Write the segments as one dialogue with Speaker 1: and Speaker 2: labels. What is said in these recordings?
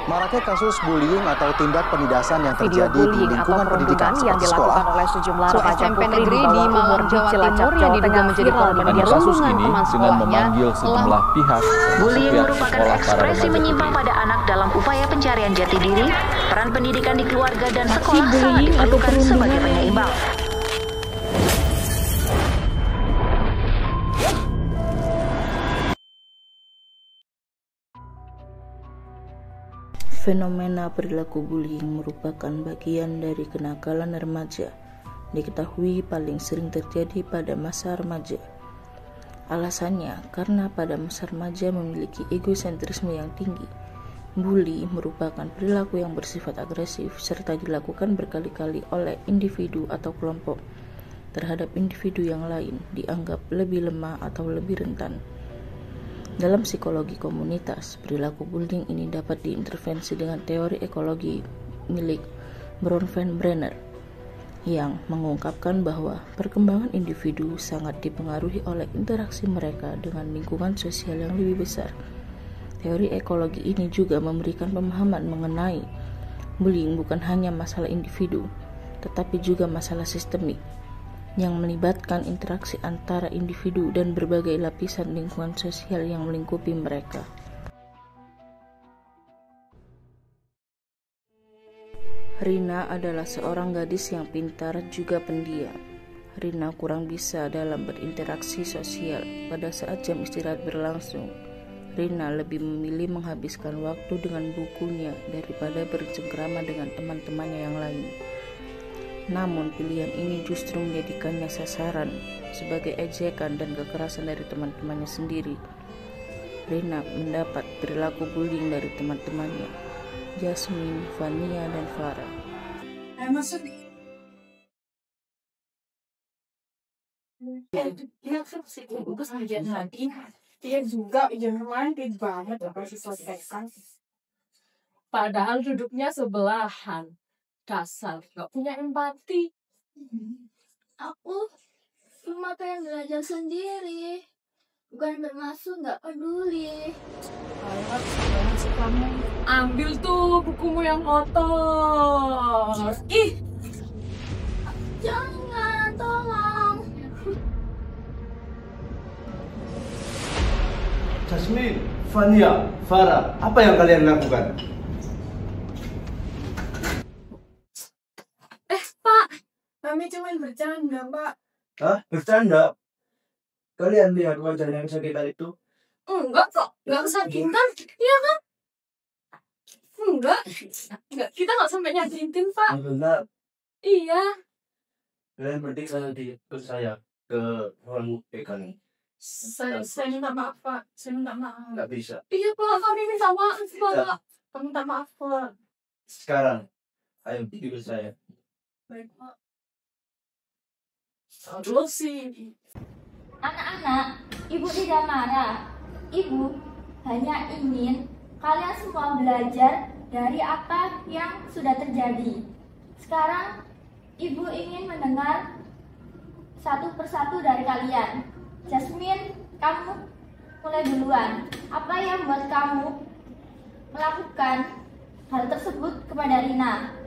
Speaker 1: Maraknya kasus bullying atau tindak penindasan yang
Speaker 2: Video
Speaker 1: terjadi di
Speaker 2: bullying atau
Speaker 1: lingkungan pendidikan
Speaker 2: perundungan yang
Speaker 1: seperti
Speaker 2: dilakukan
Speaker 1: sekolah.
Speaker 2: oleh sejumlah remaja
Speaker 3: SMP
Speaker 2: putri
Speaker 3: negeri
Speaker 2: di
Speaker 3: di
Speaker 2: bawah umur
Speaker 3: Malang,
Speaker 2: di
Speaker 3: Jawa
Speaker 2: Cilacap,
Speaker 3: Timur yang
Speaker 2: Jawa
Speaker 3: diduga
Speaker 2: Tengah
Speaker 3: menjadi
Speaker 2: viral
Speaker 3: korban
Speaker 2: media
Speaker 3: kasus
Speaker 2: sosial.
Speaker 3: ini
Speaker 4: dengan memanggil sejumlah pihak
Speaker 5: Bullying
Speaker 4: pihak
Speaker 5: merupakan
Speaker 4: sekolah para
Speaker 5: ekspresi
Speaker 4: remaja
Speaker 5: menyimpang
Speaker 4: putri.
Speaker 5: pada anak dalam upaya pencarian jati diri. Peran pendidikan di keluarga dan sekolah sangat
Speaker 3: bullying atau
Speaker 5: diperlukan sebagai
Speaker 3: perundungan.
Speaker 5: penyeimbang.
Speaker 6: Fenomena perilaku bullying merupakan bagian dari kenakalan remaja. Diketahui paling sering terjadi pada masa remaja. Alasannya karena pada masa remaja memiliki egosentrisme yang tinggi. Bully merupakan perilaku yang bersifat agresif serta dilakukan berkali-kali oleh individu atau kelompok terhadap individu yang lain, dianggap lebih lemah atau lebih rentan. Dalam psikologi komunitas, perilaku bullying ini dapat diintervensi dengan teori ekologi milik Bronfenbrenner yang mengungkapkan bahwa perkembangan individu sangat dipengaruhi oleh interaksi mereka dengan lingkungan sosial yang lebih besar. Teori ekologi ini juga memberikan pemahaman mengenai bullying bukan hanya masalah individu, tetapi juga masalah sistemik yang melibatkan interaksi antara individu dan berbagai lapisan lingkungan sosial yang melingkupi mereka. Rina adalah seorang gadis yang pintar juga pendiam. Rina kurang bisa dalam berinteraksi sosial. Pada saat jam istirahat berlangsung, Rina lebih memilih menghabiskan waktu dengan bukunya daripada bercengkrama dengan teman-temannya yang lain. Namun pilihan ini justru menjadikannya sasaran sebagai ejekan dan kekerasan dari teman-temannya sendiri. Rina mendapat perilaku bullying dari teman-temannya, Jasmine, Vania, dan Farah.
Speaker 7: Dia juga romantis banget apa diselesaikan. Padahal duduknya sebelahan. Dasar gak punya empati.
Speaker 8: Aku cuma pengen belajar sendiri, bukan bermaksud nggak peduli.
Speaker 7: Alat banget sih kamu. Ambil tuh bukumu yang kotor. Ih,
Speaker 8: Jangan, tolong.
Speaker 9: Jasmine, Vania, Farah, apa yang kalian lakukan?
Speaker 7: kami cuma bercanda, Pak.
Speaker 9: Hah? Bercanda? Kalian lihat wajah yang kesakitan itu?
Speaker 7: Enggak kok, enggak kesakitan. Iya kan? Enggak, kita nggak sampai nyakitin, Pak.
Speaker 9: Benar.
Speaker 7: Iya.
Speaker 9: Kalian berarti saya ke ruang ikan.
Speaker 7: Saya minta maaf, Pak. Saya minta maaf.
Speaker 9: Nggak bisa.
Speaker 7: Iya, Pak. Kami minta maaf, Pak. Kami minta maaf, Pak.
Speaker 9: Sekarang, ayo tidur saya.
Speaker 7: Baik, Pak. Aduh sih.
Speaker 8: Anak-anak, ibu tidak marah. Ibu hanya ingin kalian semua belajar dari apa yang sudah terjadi. Sekarang, ibu ingin mendengar satu persatu dari kalian. Jasmine, kamu mulai duluan. Apa yang membuat kamu melakukan hal tersebut kepada Rina?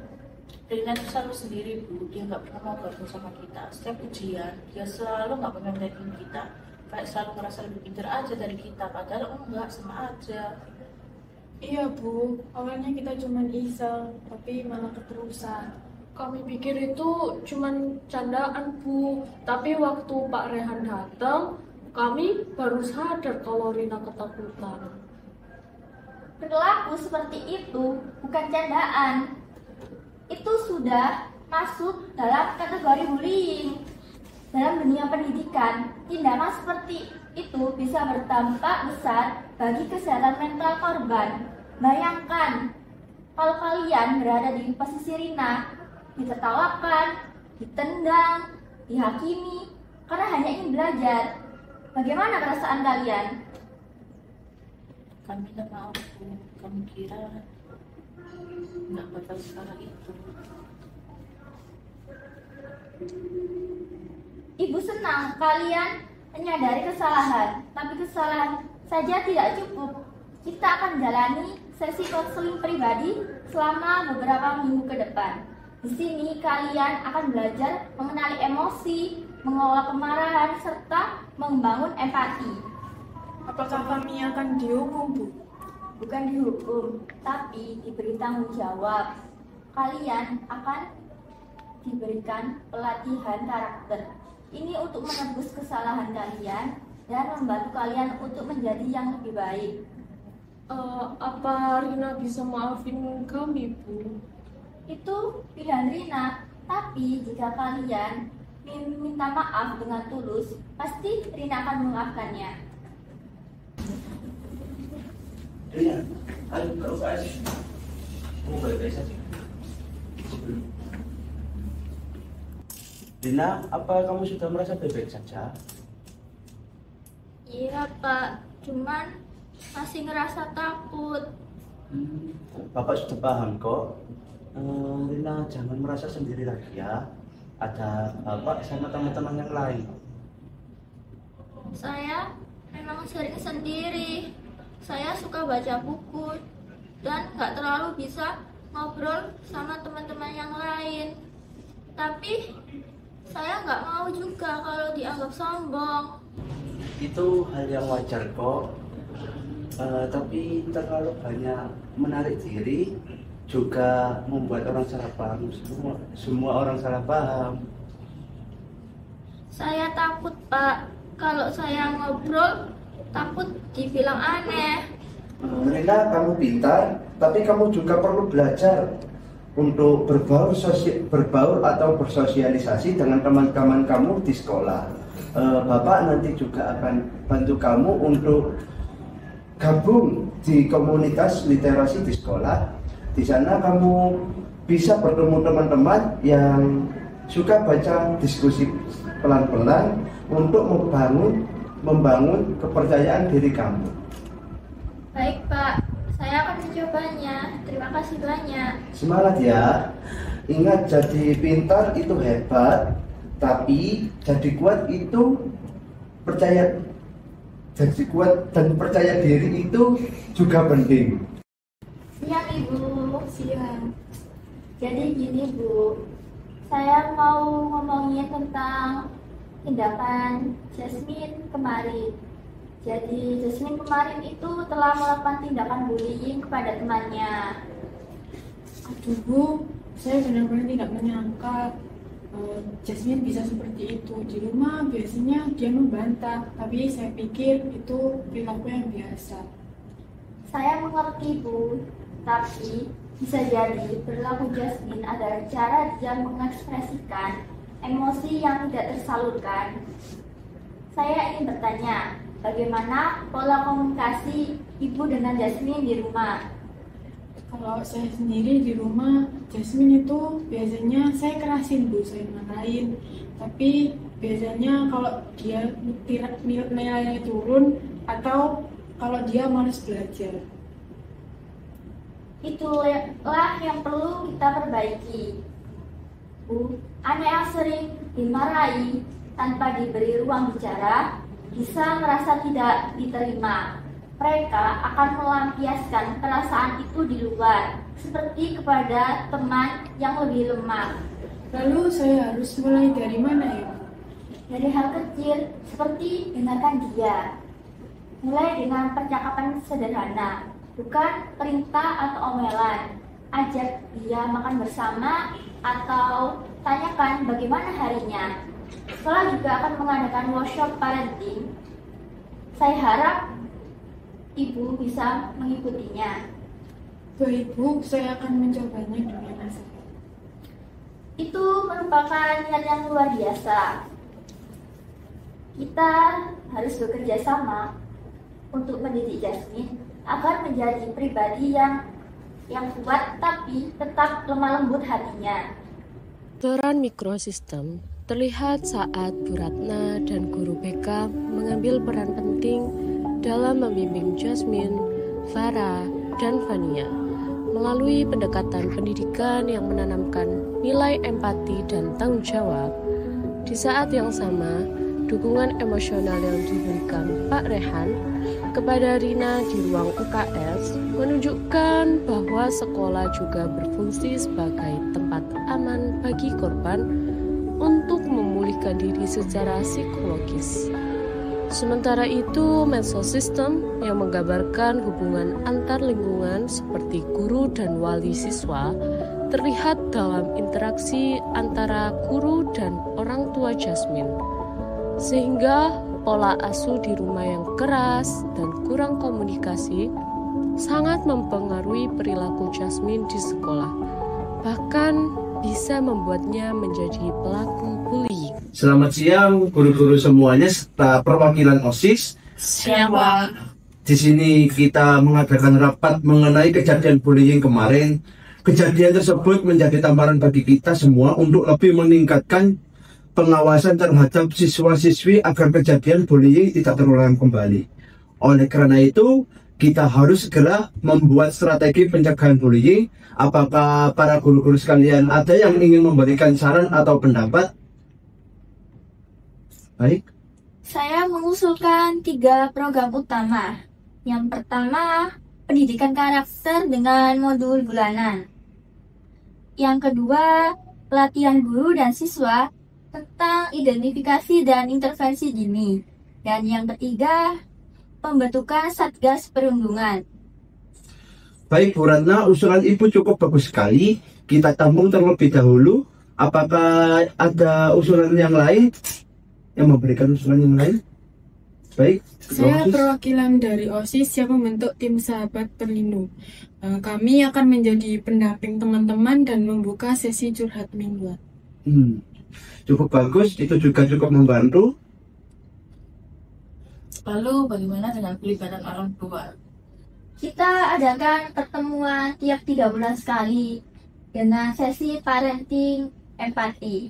Speaker 6: Rina itu selalu sendiri, Bu. Dia nggak pernah mau gabung sama kita. Setiap ujian, dia selalu nggak pernah ngeliatin kita. Kayak selalu ngerasa lebih pintar aja dari kita. Padahal enggak, sama aja.
Speaker 7: Iya, Bu. Awalnya kita cuma iseng, tapi malah keterusan. Kami pikir itu cuma candaan, Bu. Tapi waktu Pak Rehan datang, kami baru sadar kalau Rina ketakutan.
Speaker 8: Perilaku seperti itu bukan candaan. Itu sudah masuk dalam kategori bullying. Dalam dunia pendidikan, tindakan seperti itu bisa berdampak besar bagi kesehatan mental korban. Bayangkan, kalau kalian berada di posisi Rina, ditertawakan, ditendang, dihakimi, karena hanya ingin belajar. Bagaimana perasaan kalian?
Speaker 6: Kami minta maaf, Bu. Kami kira nggak bakal sekarang itu.
Speaker 8: Ibu senang kalian menyadari kesalahan, tapi kesalahan saja tidak cukup. kita akan jalani sesi konseling pribadi selama beberapa minggu ke depan. Di sini kalian akan belajar mengenali emosi, mengelola kemarahan, serta membangun empati.
Speaker 7: Apakah kami akan dihukum, Bu?
Speaker 8: Bukan dihukum, tapi diberi tanggung jawab. Kalian akan diberikan pelatihan karakter. Ini untuk menebus kesalahan kalian dan membantu kalian untuk menjadi yang lebih baik.
Speaker 7: Apa Rina bisa maafin kami, Bu?
Speaker 8: Itu pilihan Rina, tapi jika kalian minta maaf dengan tulus, pasti Rina akan memaafkannya.
Speaker 9: Rina, ayo ke UKS. Kamu baik-baik saja. Rina, apa kamu sudah merasa baik-baik saja?
Speaker 8: Iya Pak, cuman masih ngerasa takut.
Speaker 9: Bapak sudah paham kok. Rina, jangan merasa sendiri lagi ya. Ada Bapak sama teman-teman yang lain.
Speaker 8: Saya memang sering sendiri. Saya suka baca buku dan nggak terlalu bisa ngobrol sama teman-teman yang lain. Tapi saya nggak mau juga kalau dianggap sombong.
Speaker 9: Itu hal yang wajar kok. Tapi terlalu banyak menarik diri juga membuat orang salah paham. Semua orang salah paham.
Speaker 8: Saya takut Pak, kalau saya ngobrol takut dibilang aneh.
Speaker 9: Rina, kamu pintar, tapi kamu juga perlu belajar untuk berbaur atau bersosialisasi dengan teman-teman kamu di sekolah. Bapak nanti juga akan bantu kamu untuk gabung di komunitas literasi di sekolah. Di sana kamu bisa bertemu teman-teman yang suka baca diskusi pelan-pelan untuk membangun kepercayaan diri kamu.
Speaker 8: Baik Pak, saya akan mencobanya. Terima kasih banyak.
Speaker 9: Semangat ya. Ingat, jadi pintar itu hebat, tapi jadi kuat itu percaya. Jadi kuat dan percaya diri itu juga penting.
Speaker 8: Siang Ibu.
Speaker 7: Siang.
Speaker 8: Jadi gini Bu, saya mau ngomongin tentang tindakan Jasmine kemarin. Jadi Jasmine kemarin itu telah melakukan tindakan bullying kepada temannya.
Speaker 7: Aduh Bu, saya benar-benar tidak menyangka Jasmine bisa seperti itu. Di rumah biasanya dia membantah, tapi saya pikir itu perilaku yang biasa.
Speaker 8: Saya mengerti Bu, tapi bisa jadi perilaku Jasmine adalah cara dia mengekspresikan emosi yang tidak tersalurkan. Saya ingin bertanya, bagaimana pola komunikasi Ibu dengan Jasmine di rumah?
Speaker 7: Kalau saya sendiri di rumah, Jasmine itu biasanya saya kerasin Bu, saya marahin. Tapi biasanya kalau dia nilainya turun atau kalau dia malas belajar.
Speaker 8: Itulah yang perlu kita perbaiki. Bu, anak yang sering dimarahi tanpa diberi ruang bicara bisa merasa tidak diterima. Mereka akan melampiaskan perasaan itu di luar, seperti kepada teman yang lebih lemah.
Speaker 7: Lalu saya harus mulai dari mana ya Bu?
Speaker 8: Dari hal kecil, seperti dengarkan dia. Mulai dengan percakapan sederhana, bukan perintah atau omelan. Ajak dia makan bersama atau tanyakan bagaimana harinya. Sekolah juga akan mengadakan workshop parenting. Saya harap Ibu bisa mengikutinya.
Speaker 7: Baik Bu, saya akan mencobanya dengan saya.
Speaker 8: Itu merupakan niat yang luar biasa. Kita harus bekerja sama untuk mendidik Jasmine agar menjadi pribadi yang kuat tapi tetap lemah lembut hatinya.
Speaker 2: Peran mikrosistem terlihat saat Bu Ratna dan guru BK mengambil peran penting dalam membimbing Jasmine, Farah, dan Fania melalui pendekatan pendidikan yang menanamkan nilai empati dan tanggung jawab. Di saat yang sama, dukungan emosional yang diberikan Pak Rehan kepada Rina di ruang UKS menunjukkan bahwa sekolah juga berfungsi sebagai tempat aman bagi korban untuk memulihkan diri secara psikologis. Sementara itu, medsos sistem yang menggambarkan hubungan antar lingkungan seperti guru dan wali siswa terlihat dalam interaksi antara guru dan orang tua Jasmine. Sehingga pola asuh di rumah yang keras dan kurang komunikasi sangat mempengaruhi perilaku Jasmine di sekolah, bahkan bisa membuatnya menjadi pelaku bullying.
Speaker 9: Selamat siang guru-guru semuanya serta perwakilan OSIS.
Speaker 7: Siang, Pak.
Speaker 9: Di sini kita mengadakan rapat mengenai kejadian bullying kemarin. Kejadian tersebut menjadi tamparan bagi kita semua untuk lebih meningkatkan pengawasan terhadap siswa-siswi agar kejadian bullying tidak terulang kembali. Oleh karena itu, kita harus segera membuat strategi pencegahan bullying. Apakah para guru-guru sekalian ada yang ingin memberikan saran atau pendapat? Baik.
Speaker 8: Saya mengusulkan 3 program utama. Yang pertama, pendidikan karakter dengan modul bulanan. Yang kedua, pelatihan guru dan siswa tentang identifikasi dan intervensi dini. Dan yang ketiga, pembentukan Satgas Perundungan.
Speaker 9: Baik Bu Ratna, usulan Ibu cukup bagus sekali. Kita tampung terlebih dahulu. Apakah ada usulan yang lain? Yang memberikan usulan yang lain? Baik.
Speaker 7: Saya perwakilan dari OSIS yang membentuk tim sahabat perlindung. Kami akan menjadi pendamping teman-teman dan membuka sesi curhat mingguan.
Speaker 9: Cukup bagus, itu juga cukup membantu.
Speaker 6: Lalu bagaimana dengan pelibatan orang tua?
Speaker 8: Kita adakan pertemuan tiap 3 bulan sekali dengan sesi parenting empati.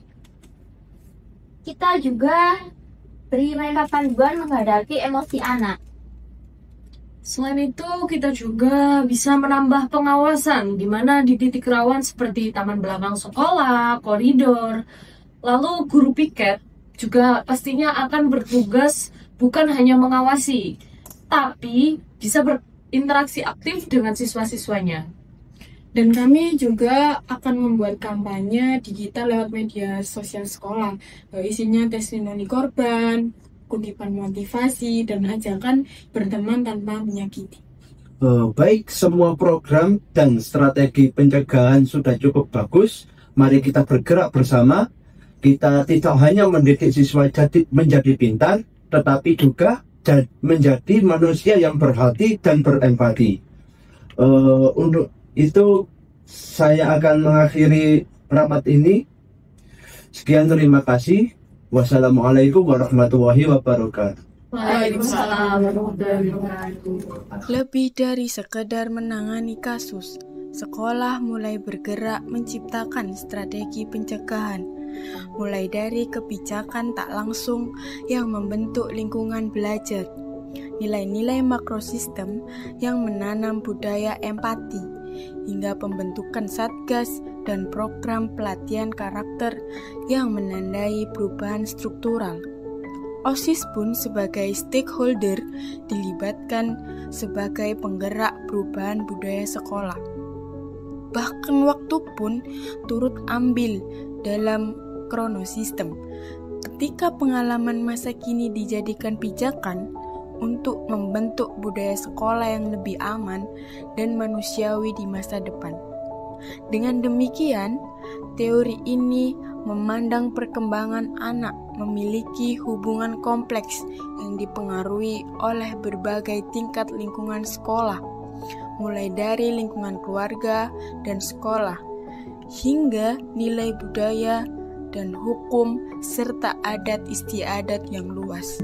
Speaker 8: Kita juga beri mereka panduan menghadapi emosi anak.
Speaker 7: Selain itu, kita juga bisa menambah pengawasan di mana di titik rawan seperti taman belakang sekolah, koridor, lalu guru piket juga pastinya akan bertugas bukan hanya mengawasi, tapi bisa berinteraksi aktif dengan siswa-siswanya. Dan kami juga akan membuat kampanye digital lewat media sosial sekolah, isinya testimoni korban, kutipan motivasi, dan ajakan berteman tanpa menyakiti.
Speaker 9: Baik, semua program dan strategi pencegahan sudah cukup bagus. Mari kita bergerak bersama. Kita tidak hanya mendidik siswa menjadi pintar, tetapi juga menjadi manusia yang berhati dan berempati. Untuk itu saya akan mengakhiri rapat ini. Sekian, terima kasih. Wassalamualaikum warahmatullahi wabarakatuh.
Speaker 7: Waalaikumsalam warahmatullahi wabarakatuh.
Speaker 3: Lebih dari sekedar menangani kasus, sekolah mulai bergerak menciptakan strategi pencegahan, mulai dari kebijakan tak langsung yang membentuk lingkungan belajar, nilai-nilai makrosistem yang menanam budaya empati, hingga pembentukan satgas dan program pelatihan karakter yang menandai perubahan struktural. OSIS pun sebagai stakeholder dilibatkan sebagai penggerak perubahan budaya sekolah. Bahkan waktu pun turut ambil dalam kronosistem. Ketika pengalaman masa kini dijadikan pijakan untuk membentuk budaya sekolah yang lebih aman dan manusiawi di masa depan. Dengan demikian, teori ini memandang perkembangan anak memiliki hubungan kompleks yang dipengaruhi oleh berbagai tingkat lingkungan sekolah, mulai dari lingkungan keluarga dan sekolah, hingga nilai budaya dan hukum serta adat istiadat yang luas.